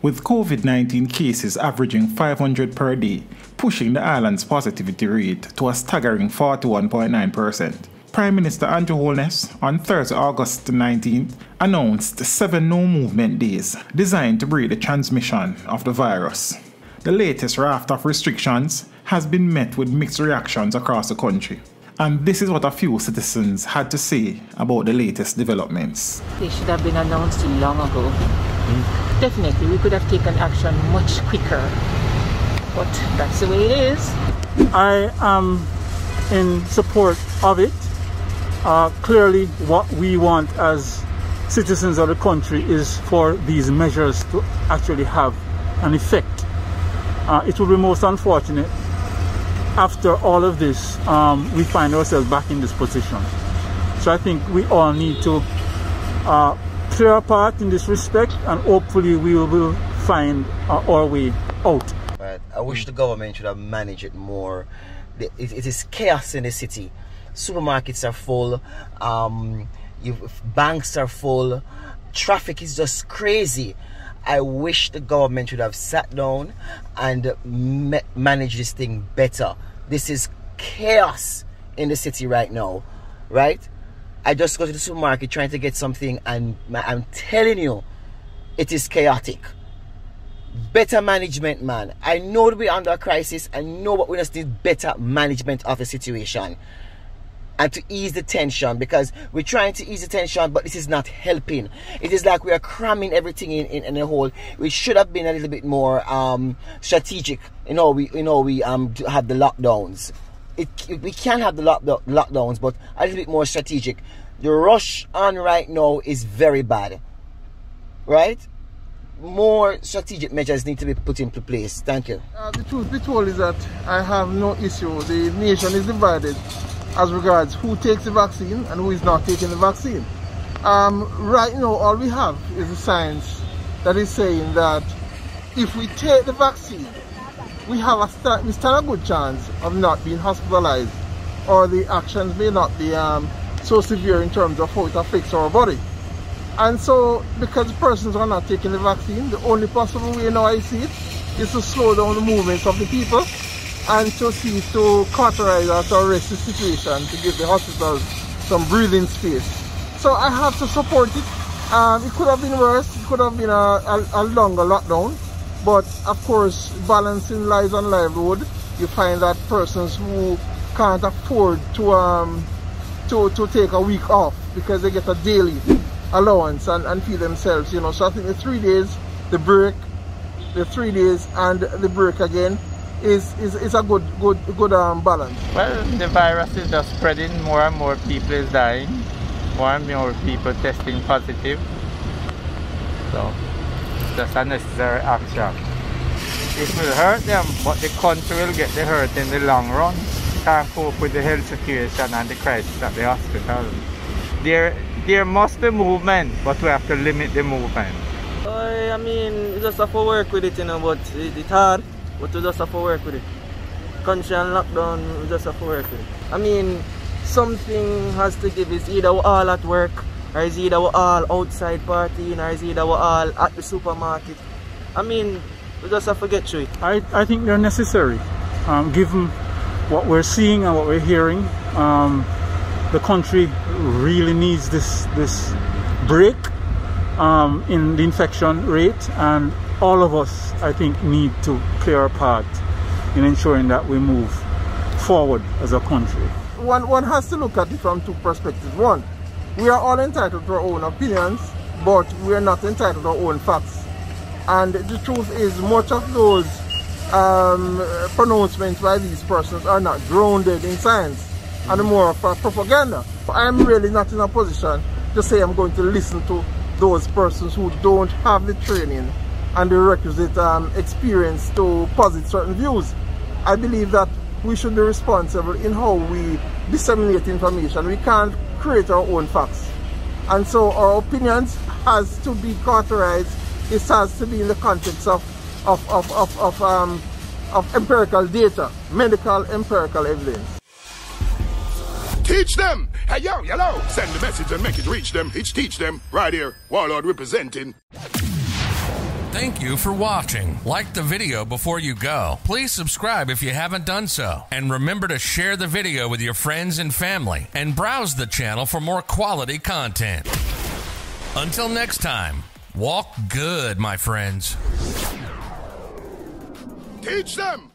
with COVID-19 cases averaging 500 per day, pushing the island's positivity rate to a staggering 41.9%. Prime Minister Andrew Holness, on Thursday, August 19th, announced 7 no-movement days designed to break the transmission of the virus. The latest raft of restrictions has been met with mixed reactions across the country. And this is what a few citizens had to say about the latest developments. They should have been announced long ago. Definitely, we could have taken action much quicker. But that's the way it is. I am in support of it. Clearly, what we want as citizens of the country is for these measures to actually have an effect. It will be most unfortunate after all of this, we find ourselves back in this position. So I think we all need to play our part in this respect, and hopefully we will find our way out. Right. I wish the government should have managed it more. It is chaos in the city. Supermarkets are full, banks are full, traffic is just crazy. I wish the government should have sat down and managed this thing better. This is chaos in the city right now, right? I just go to the supermarket trying to get something, and I'm telling you, it is chaotic. Better management, man. I know that we're under a crisis. I know, but we just need better management of the situation. And to ease the tension, because we're trying to ease the tension, but this is not helping. It is like we are cramming everything in a hole. We should have been a little bit more strategic. We have the lockdowns. We can have the lockdowns, but a little bit more strategic. The rush on right now is very bad, right? More strategic measures need to be put into place. Thank you. The truth be told is that I have no issue. The nation is divided as regards who takes the vaccine and who is not taking the vaccine. Right now, all we have is the science that is saying that if we take the vaccine, we stand a good chance of not being hospitalized, or the actions may not be so severe in terms of how it affects our body. And so, because persons are not taking the vaccine, the only possible way now I see it is to slow down the movements of the people and to see to cauterize or to arrest the situation, to give the hospitals some breathing space. So I have to support it. It could have been worse. It could have been a longer lockdown. But of course, balancing lives and livelihood, you find that persons who can't afford to take a week off because they get a daily allowance and feed themselves, So I think the 3 days, the break, the 3 days and the break again is a good balance. Well, the virus is just spreading. More and more people is dying. More and more people testing positive. So that's a necessary action. It will hurt them, but the country will get the hurt in the long run. Can't cope with the health situation and the crisis at the hospital. There must be movement, but we have to limit the movement. I mean, we just have to work with it, but it's hard. But we just have to work with it. Country and lockdown, we just have to work with it. I mean, something has to give. It's either we're all at work, or it's either we're all outside partying, or it's either we're all at the supermarket. I mean, we just have to get through it. I think they're necessary, given what we're seeing and what we're hearing. The country really needs this break in the infection rate, and all of us, I think, need to play our part in ensuring that we move forward as a country. One has to look at it from two perspectives. One, we are all entitled to our own opinions, but we are not entitled to our own facts. And the truth is, much of those pronouncements by these persons are not grounded in science and more of propaganda. I'm really not in a position to say I'm going to listen to those persons who don't have the training and the requisite experience to posit certain views. I believe that we should be responsible in how we disseminate information. We can't create our own facts. And so our opinions has to be cauterized. It has to be in the context of empirical data, medical empirical evidence. Teach them! Hey, yo, hello! Send the message and make it reach them. It's teach them. Right here, Warlord representing. Thank you for watching. Like the video before you go. Please subscribe if you haven't done so. And remember to share the video with your friends and family. And browse the channel for more quality content. Until next time, walk good, my friends. Teach them!